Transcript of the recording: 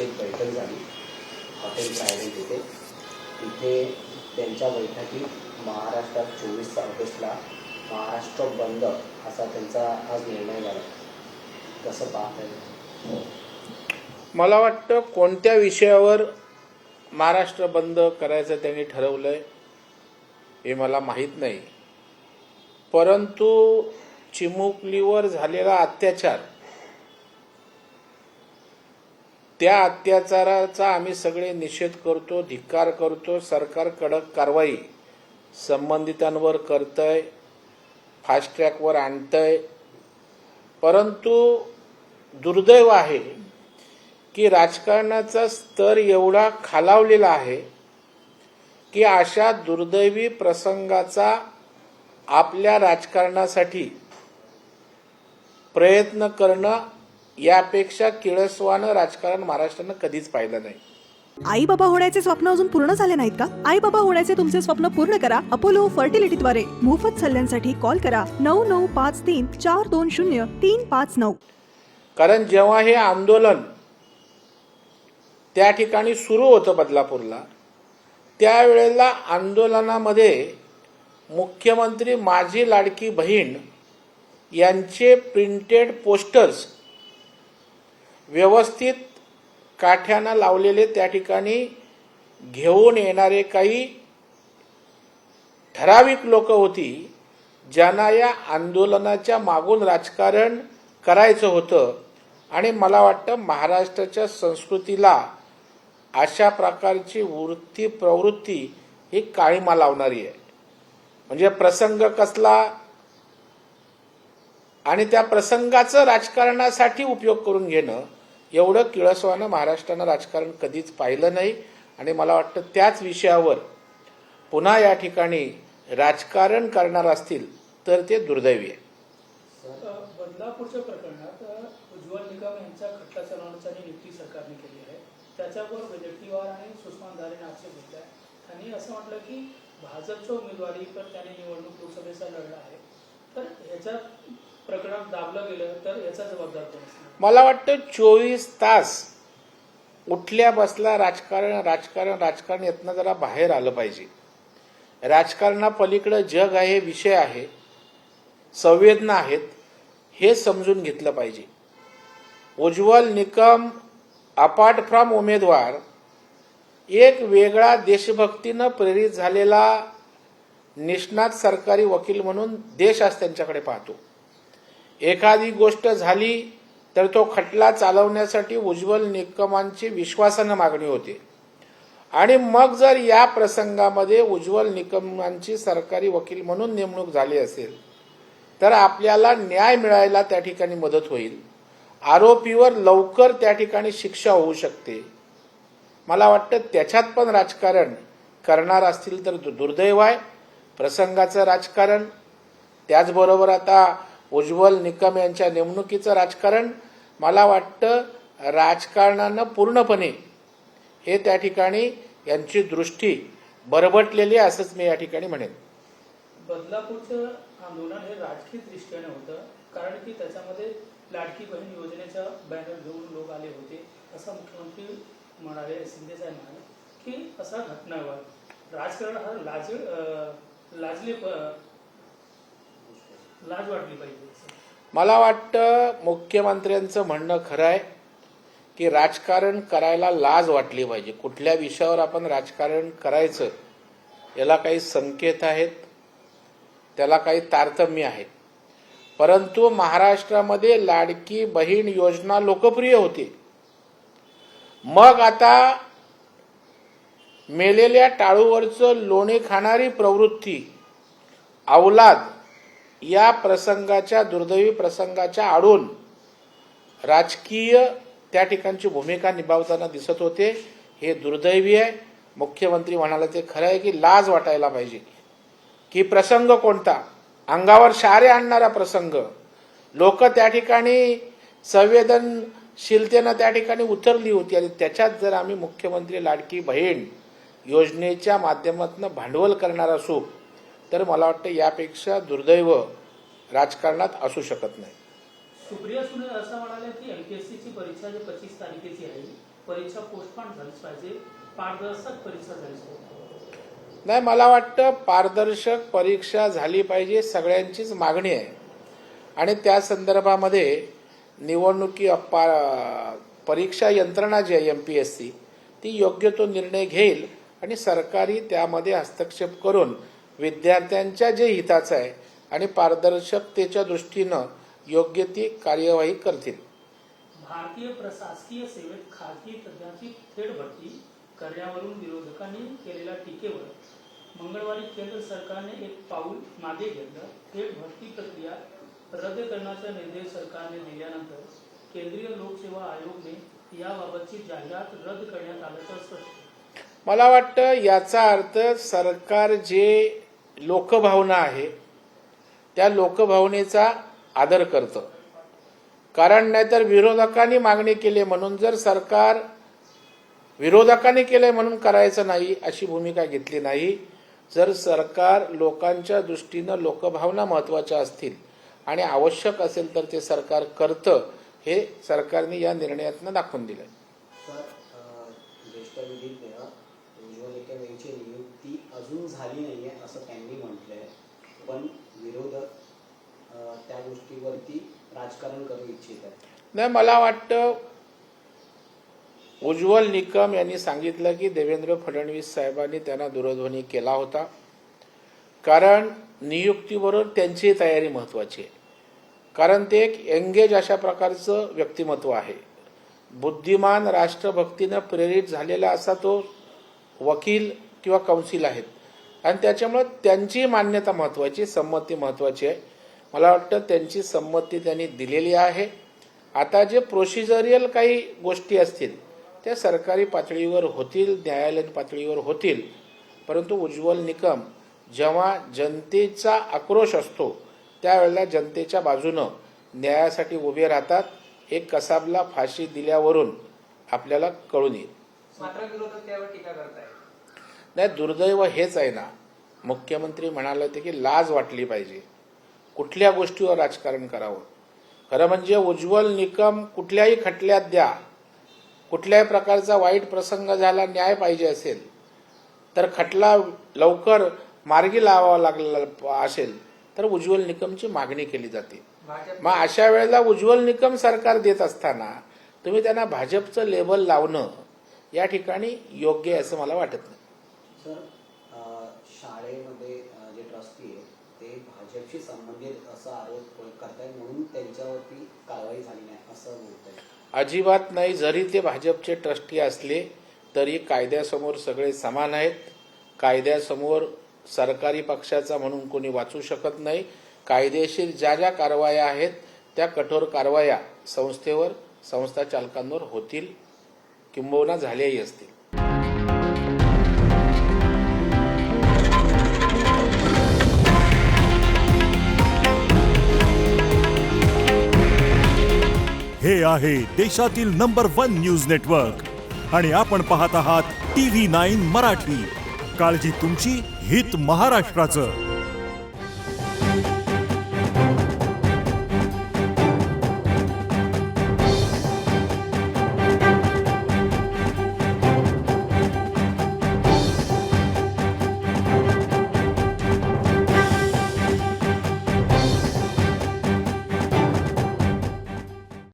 त्यांची एक बैठक झाली हॉटेल ट्रायडंट इथे. तिथे त्यांच्या बैठकीत महाराष्ट्रात 24 ऑगस्टला महाराष्ट्र बंद असा त्यांचा आज निर्णय झाला. कसं पाहताय? मला वाटतं कोणत्या विषयावर महाराष्ट्र बंद करायचं त्यांनी ठरवलंय हे मला माहीत नाही, परंतु चिमुकलीवर झालेला अत्याचार, त्या अत्याचाराचा आम्ही सगळे निषेध करतो, धिक्कार करतो. सरकार कडक कारवाई संबंधितांवर करतंय, फास्ट ट्रॅकवर आणतंय. परंतु दुर्दैव आहे की राजकारणाचा स्तर एवढा खालावलेला आहे की अशा दुर्दैवी प्रसंगाचा आपल्या राजकारणासाठी प्रयत्न करणं यापेक्षा किळसवानं राजकारण महाराष्ट्रानं कधीच पाहिलं नाही. आई बाबा होण्याचे स्वप्न अजून पूर्ण झाले नाहीत का? आई बाबा होण्याचे तुमचे स्वप्न पूर्ण करा अपोलो फर्टिलिटीद्वारे. मोफत सल्ल्यांसाठी कॉल करा 9953420359. कारण जेव्हा हे आंदोलन त्या ठिकाणी सुरू होतं बदलापूरला, त्यावेळेला आंदोलनामध्ये मुख्यमंत्री माझी लाडकी बहीण यांचे प्रिंटेड पोस्टर्स व्यवस्थित काठ्यानं लावलेले त्या ठिकाणी घेऊन येणारे काही ठराविक लोक होती, ज्यांना या आंदोलनाच्या मागून राजकारण करायचं होतं. आणि मला वाटतं महाराष्ट्राच्या संस्कृतीला अशा प्रकारची वृत्ती प्रवृत्ती ही काळीमा लावणारी आहे. म्हणजे प्रसंग कसला आणि त्या प्रसंगाचं राजकारणासाठी उपयोग करून घेणं, एवढं किळसवानं महाराष्ट्रानं राजकारण कधीच पाहिलं नाही. आणि मला वाटतं त्याच विषयावर पुन्हा या ठिकाणी राजकारण करणार असतील तर ते दुर्दैवी आहे. बदलापूरच्या प्रकरणात उज्ज्वल निकम यांचा खटला चालवण्याची नियुक्ती सरकारने केली आहे. त्याच्यावर वैद्यकीयवार आणि सुषमा अंधारेने आक्षेप घेतला आहे. त्यांनी असं म्हटलं की भाजपच्या उमेदवारीवर त्याने निवडणूक लोकसभेचा लढला आहे, तर ह्याच्या प्रकरण दाबलं गेलं तर याचा जबाबदार कोण असणार? मला वाटतं 24 तास उठल्या बसला राजकारण यातनं जरा बाहेर आलं पाहिजे. राजकारणापलीकडे जग आहे, विषय आहे, संवेदना आहेत, हे समजून घेतलं पाहिजे. उज्ज्वल निकम अपार्ट फ्रॉम उमेदवार एक वेगळा देशभक्तीनं प्रेरित झालेला निष्णात सरकारी वकील म्हणून देश आज त्यांच्याकडे पाहतो. एखादी गोष्ट झाली तर तो खटला चालवण्यासाठी उज्ज्वल निकमांची विश्वासानं मागणी होते. आणि मग जर या प्रसंगामध्ये उज्ज्वल निकमांची सरकारी वकील म्हणून नेमणूक झाली असेल तर आपल्याला न्याय मिळायला त्या ठिकाणी मदत होईल. आरोपीवर लवकर त्या ठिकाणी शिक्षा होऊ शकते. मला वाटतं त्याच्यात पण राजकारण करणार असतील तर दुर्दैव आहे. प्रसंगाचं राजकारण, त्याचबरोबर आता उज्ज्वल निकम यांच्या नेमणुकीचं राजकारण, मला वाटतं राजकारणानं पूर्णपणे हे त्या ठिकाणी यांची दृष्टी बरबटलेली आहे असंच मी या ठिकाणी म्हणेन. बदलापूरचं आंदोलन हे राजकीय दृष्टीने होतं, कारण की त्याच्यामध्ये लाडकी बहीण योजनेचा बॅनर घेऊन लोक आले होते असं मुख्यमंत्री म्हणाले, शिंदे साहेब म्हणाले की असा घटनावर राजकारण हा लाज वाटली पाहिजे. मला वाटतं मुख्यमंत्र्यांचं म्हणणं खरं आहे की राजकारण करायला लाज वाटली पाहिजे. कुठल्या विषयावर आपण राजकारण करायचं याला काही संकेत आहेत, त्याला काही तारतम्य आहेत. परंतु महाराष्ट्रामध्ये लाडकी बहीण योजना लोकप्रिय होती. मग आता मेलेल्या टाळूवरचं लोणी खाणारी प्रवृत्ती, अवलाद, या प्रसंगाच्या दुर्दैवी प्रसंगाच्या आडून राजकीय त्या ठिकाणची भूमिका निभावताना दिसत होते. हे दुर्दैवी आहे. मुख्यमंत्री म्हणाले ते खरं आहे की लाज वाटायला पाहिजे की प्रसंग कोणता, अंगावर शहारे आणणारा प्रसंग, लोक त्या ठिकाणी संवेदनशीलतेनं त्या ठिकाणी उतरली होती. आणि त्याच्यात जर आम्ही मुख्यमंत्री लाडकी बहीण योजनेच्या माध्यमातून भांडवल करणार असू तर मला वाटतं यापेक्षा दुर्दैव राजकारणात असू शकत नाही. सुप्रिया सुळे असं म्हणाले की एमपीएससीची परीक्षा जी 25 तारखेची आहे परीक्षा पोस्टपोन झालीच पाहिजे, पारदर्शक परीक्षा झालीच पाहिजे. नाही, मला वाटतं पारदर्शक परीक्षा झाली पाहिजे, सगळ्यांचीच मागणी आहे. आणि त्या संदर्भामध्ये निवडणुकी परीक्षा यंत्रणा जी आहे MPSC ती योग्य तो निर्णय घेईल आणि सरकारी त्यामध्ये हस्तक्षेप करून विद्यार्थ्यांच्या जे हिताचं आहे आणि पारदर्शकतेच्या दृष्टीनं योग्य ती कार्यवाही करतील. भारतीय प्रशासकीय सेवेत खासगी तज्ञांची थेट भरती करण्यावरून विरोधकांनी केलेल्या टीकेवर मंगळवारी केंद्र सरकारने एक पाऊल मागे घेतलं. थेट भरती प्रक्रिया रद्द करण्याचा निर्देश सरकारने दिल्यानंतर केंद्रीय लोकसेवा आयोगने याबाबतची जाहिरात रद्द करण्यात आल्याचं स्पष्ट. मला वाटतं याचा अर्थ सरकार जे लोकभावना आहे त्या लोकभावनेचा आदर करतं. कारण नाहीतर विरोधकांनी मागणी केली म्हणून जर सरकार विरोधकांनी केले म्हणून करायचं नाही अशी भूमिका घेतली नाही. जर सरकार लोकांच्या दृष्टीनं लोकभावना महत्वाच्या असतील आणि आवश्यक असेल तर ते सरकार करतं, हे सरकारने या निर्णयातनं दाखवून दिलं. सर, ज्येष्ठ विधिज्ञ उज्ज्वल निकम यांची नियुक्ती अजून झाली नाहीये असं त्यांनी म्हटलंय, पण विरोधक त्या गोष्टीवरती राजकारण करू इच्छित आहेत. नाही, मला वाटतं उज्ज्वल निकम यांनी सांगितलं की देवेंद्र फडणवीस साहेबांनी त्यांना दूरध्वनी केला होता, कारण नियुक्तीबरोबर त्यांची तयारी महत्वाची आहे. कारण ते एक एंगेज अशा प्रकारचं व्यक्तिमत्व आहे. बुद्धिमान, राष्ट्रभक्तीनं प्रेरित झालेला असा तो वकील किंवा कौन्सिल आहेत आणि त्याच्यामुळे त्यांची मान्यता महत्वाची, संमती महत्वाची आहे. मला वाटतं त्यांची संमती त्यांनी दिलेली आहे. आता जे प्रोसिजरियल काही गोष्टी असतील त्या सरकारी पातळीवर होतील, न्यायालयीन पातळीवर होतील, परंतु उज्ज्वल निकम जेव्हा जनतेचा आक्रोश असतो त्यावेळेला जनतेच्या बाजूनं न्यायासाठी उभे राहतात. एक कसाबला फाशी दिल्यावरून आपल्याला कळून येईल. मात्र विरोधक त्यावर टीका करतायत. नाही, दुर्दैव हेच आहे ना, मुख्यमंत्री म्हणाले होते की लाज वाटली पाहिजे, कुठल्या गोष्टीवर राजकारण करावं. खरं म्हणजे उज्ज्वल निकम कुठल्याही खटल्यात द्या, कुठल्याही प्रकारचा वाईट प्रसंग झाला, न्याय पाहिजे असेल तर खटला लवकर मार्गी लावावा लागला असेल तर उज्ज्वल निकमची मागणी केली जाते. मग अशा वेळेला उज्ज्वल निकम सरकार देत असताना तुम्ही त्यांना भाजपचं लेबल लावणं या ठिकाणी योग्य आहे असं मला वाटत नाही. सर, शाळेमध्ये जे ट्रस्टी आहे ते भाजपशी संबंधित असा आरोप करतायत म्हणून त्यांच्यावरती कारवाई झाली नाही असं बोलतायत. अजिबात नाही. जरी ते भाजपचे ट्रस्टी असले तरी कायद्यासमोर सगळे समान आहेत. कायद्यासमोर सरकारी पक्षाचा म्हणून कोणी वाचू शकत नाही. कायदेशीर ज्या ज्या कारवाया आहेत त्या कठोर कारवाया संस्थेवर, संस्था चालकांवर होतील, किंबहुना झाल्याही असतील. हे आहे देशातील नंबर 1 न्यूज नेटवर्क आणि आपण पाहत आहात TV9 मराठी. काळजी तुमची, हित महाराष्ट्राचं.